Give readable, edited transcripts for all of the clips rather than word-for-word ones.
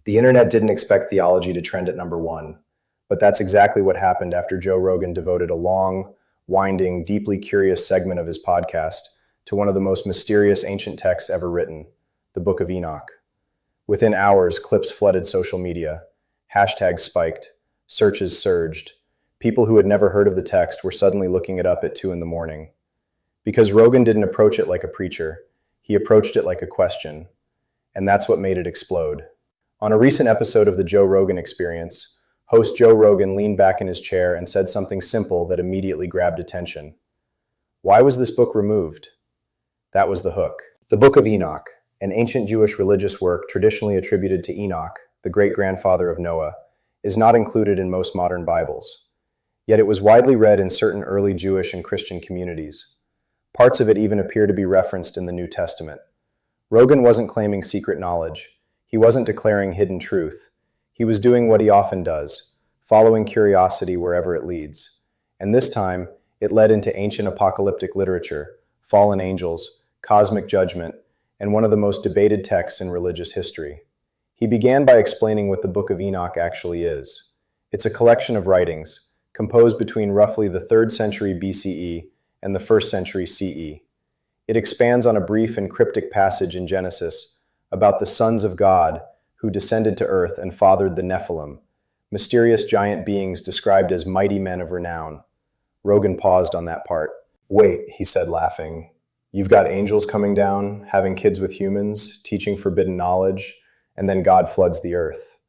The internet didn't expect theology to trend at number one, but that's exactly what happened after Joe Rogan devoted a long, winding, deeply curious segment of his podcast to one of the most mysterious ancient texts ever written, the Book of Enoch. Within hours, clips flooded social media, hashtags spiked, searches surged. People who had never heard of the text were suddenly looking it up at 2 a.m. Because Rogan didn't approach it like a preacher, he approached it like a question, and that's what made it explode. On a recent episode of the Joe Rogan Experience, host Joe Rogan leaned back in his chair and said something simple that immediately grabbed attention. Why was this book removed? That was the hook. The Book of Enoch, an ancient Jewish religious work traditionally attributed to Enoch, the great-grandfather of Noah, is not included in most modern Bibles. Yet it was widely read in certain early Jewish and Christian communities. Parts of it even appear to be referenced in the New Testament. Rogan wasn't claiming secret knowledge. He wasn't declaring hidden truth. He was doing what he often does, following curiosity wherever it leads. And this time, it led into ancient apocalyptic literature, fallen angels, cosmic judgment, and one of the most debated texts in religious history. He began by explaining what the Book of Enoch actually is. It's a collection of writings, composed between roughly the 3rd century BCE and the 1st century CE. It expands on a brief and cryptic passage in Genesis about the sons of God who descended to earth and fathered the Nephilim, mysterious giant beings described as mighty men of renown. Rogan paused on that part. "Wait," he said, laughing. "You've got angels coming down, having kids with humans, teaching forbidden knowledge, and then God floods the earth.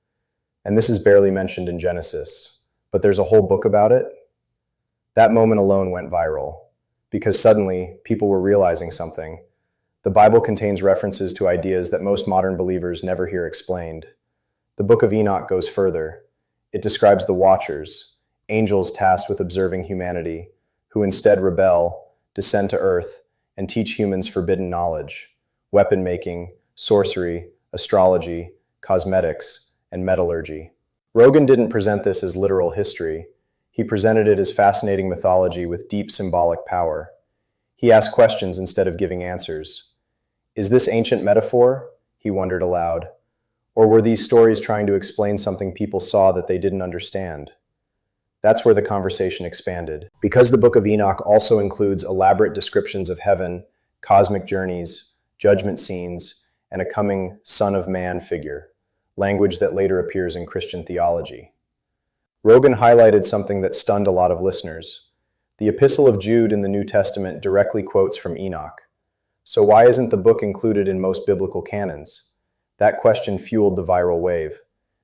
And this is barely mentioned in Genesis, but there's a whole book about it?" That moment alone went viral, because suddenly people were realizing something. The Bible contains references to ideas that most modern believers never hear explained. The Book of Enoch goes further. It describes the Watchers, angels tasked with observing humanity, who instead rebel, descend to earth, and teach humans forbidden knowledge, weapon making, sorcery, astrology, cosmetics, and metallurgy. Rogan didn't present this as literal history. He presented it as fascinating mythology with deep symbolic power. He asked questions instead of giving answers. Is this ancient metaphor? He wondered aloud. Or were these stories trying to explain something people saw that they didn't understand? That's where the conversation expanded. Because the Book of Enoch also includes elaborate descriptions of heaven, cosmic journeys, judgment scenes, and a coming Son of Man figure, language that later appears in Christian theology. Rogan highlighted something that stunned a lot of listeners. The Epistle of Jude in the New Testament directly quotes from Enoch. So why isn't the book included in most biblical canons? That question fueled the viral wave.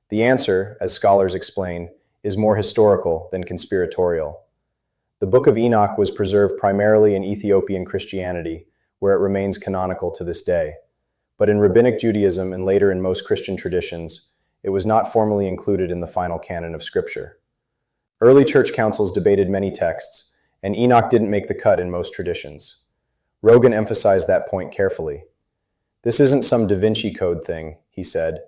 The answer, as scholars explain, is more historical than conspiratorial. The Book of Enoch was preserved primarily in Ethiopian Christianity, where it remains canonical to this day. But in Rabbinic Judaism and later in most Christian traditions, it was not formally included in the final canon of Scripture. Early church councils debated many texts, and Enoch didn't make the cut in most traditions. Rogan emphasized that point carefully. This isn't some Da Vinci Code thing, he said.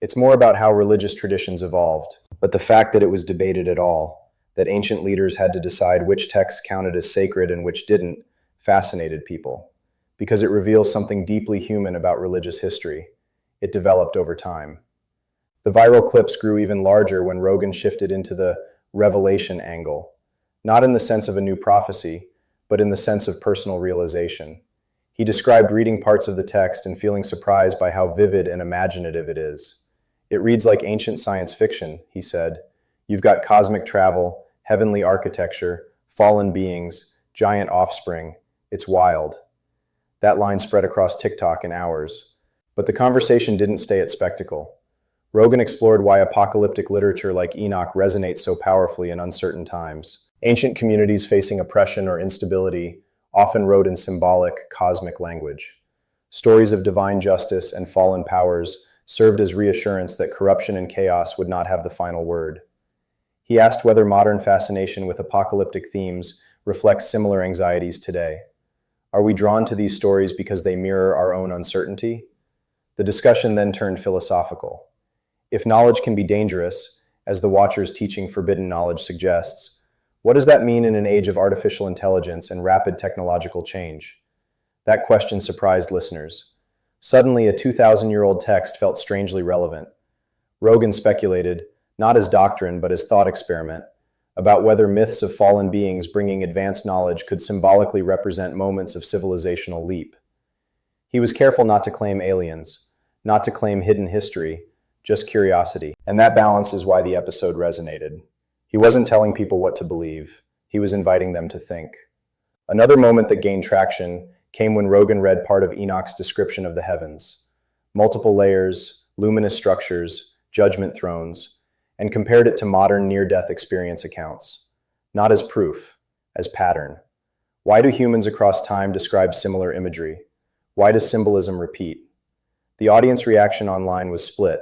It's more about how religious traditions evolved. But the fact that it was debated at all, that ancient leaders had to decide which texts counted as sacred and which didn't, fascinated people. Because it reveals something deeply human about religious history. It developed over time. The viral clips grew even larger when Rogan shifted into the revelation angle, not in the sense of a new prophecy, but in the sense of personal realization. He described reading parts of the text and feeling surprised by how vivid and imaginative it is. It reads like ancient science fiction, he said. You've got cosmic travel, heavenly architecture, fallen beings, giant offspring. It's wild. That line spread across TikTok in hours. But the conversation didn't stay at spectacle. Rogan explored why apocalyptic literature like Enoch resonates so powerfully in uncertain times. Ancient communities facing oppression or instability often wrote in symbolic, cosmic language. Stories of divine justice and fallen powers served as reassurance that corruption and chaos would not have the final word. He asked whether modern fascination with apocalyptic themes reflects similar anxieties today. Are we drawn to these stories because they mirror our own uncertainty? The discussion then turned philosophical. If knowledge can be dangerous, as the Watcher's teaching forbidden knowledge suggests, what does that mean in an age of artificial intelligence and rapid technological change? That question surprised listeners. Suddenly, a 2,000-year-old text felt strangely relevant. Rogan speculated, not as doctrine but as thought experiment, about whether myths of fallen beings bringing advanced knowledge could symbolically represent moments of civilizational leap. He was careful not to claim aliens, not to claim hidden history, just curiosity. And that balance is why the episode resonated. He wasn't telling people what to believe, he was inviting them to think. Another moment that gained traction came when Rogan read part of Enoch's description of the heavens. Multiple layers, luminous structures, judgment thrones, and compared it to modern near-death experience accounts. Not as proof, as pattern. Why do humans across time describe similar imagery? Why does symbolism repeat? The audience reaction online was split,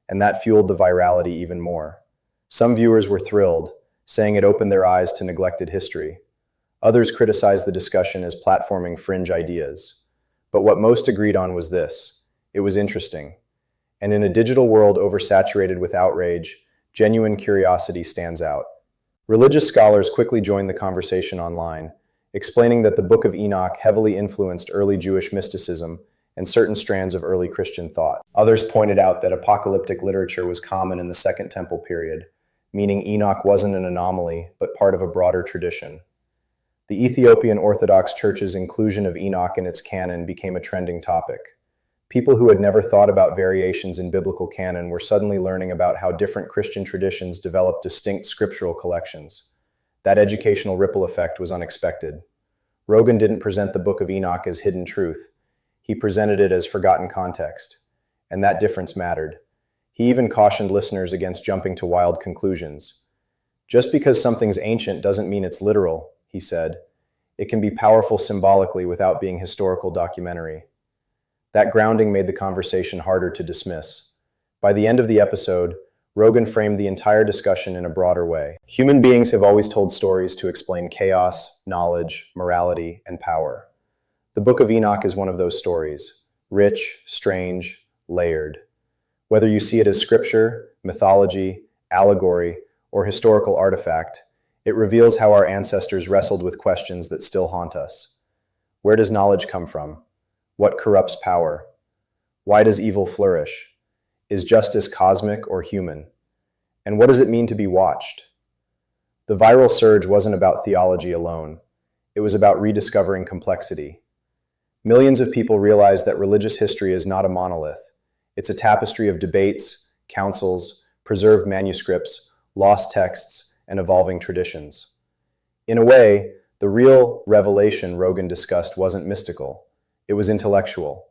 and that fueled the virality even more. Some viewers were thrilled, saying it opened their eyes to neglected history. Others criticized the discussion as platforming fringe ideas. But what most agreed on was this: it was interesting. And in a digital world oversaturated with outrage, genuine curiosity stands out. Religious scholars quickly joined the conversation online, explaining that the Book of Enoch heavily influenced early Jewish mysticism and certain strands of early Christian thought. Others pointed out that apocalyptic literature was common in the Second Temple period, meaning Enoch wasn't an anomaly, but part of a broader tradition. The Ethiopian Orthodox Church's inclusion of Enoch in its canon became a trending topic. People who had never thought about variations in biblical canon were suddenly learning about how different Christian traditions developed distinct scriptural collections. That educational ripple effect was unexpected. Rogan didn't present the Book of Enoch as hidden truth. He presented it as forgotten context, and that difference mattered. He even cautioned listeners against jumping to wild conclusions. Just because something's ancient doesn't mean it's literal, he said. It can be powerful symbolically without being historical documentary. That grounding made the conversation harder to dismiss. By the end of the episode, Rogan framed the entire discussion in a broader way. Human beings have always told stories to explain chaos, knowledge, morality, and power. The Book of Enoch is one of those stories, rich, strange, layered. Whether you see it as scripture, mythology, allegory, or historical artifact, it reveals how our ancestors wrestled with questions that still haunt us. Where does knowledge come from? What corrupts power? Why does evil flourish? Is justice cosmic or human? And what does it mean to be watched? The viral surge wasn't about theology alone. It was about rediscovering complexity. Millions of people realized that religious history is not a monolith. It's a tapestry of debates, councils, preserved manuscripts, lost texts, and evolving traditions. In a way, the real revelation Rogan discussed wasn't mystical. It was intellectual.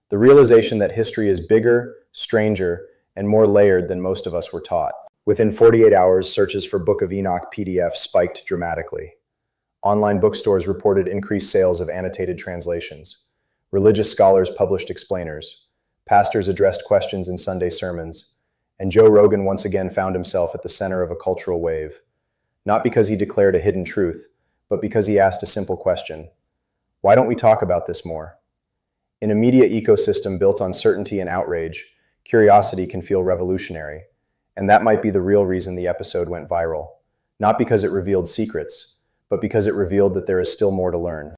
The realization that history is bigger, stranger, and more layered than most of us were taught. Within 48 hours, searches for Book of Enoch PDF spiked dramatically. Online bookstores reported increased sales of annotated translations. Religious scholars published explainers. Pastors addressed questions in Sunday sermons. And Joe Rogan once again found himself at the center of a cultural wave. Not because he declared a hidden truth, but because he asked a simple question. Why don't we talk about this more? In a media ecosystem built on certainty and outrage, curiosity can feel revolutionary. And that might be the real reason the episode went viral. Not because it revealed secrets, but because it revealed that there is still more to learn.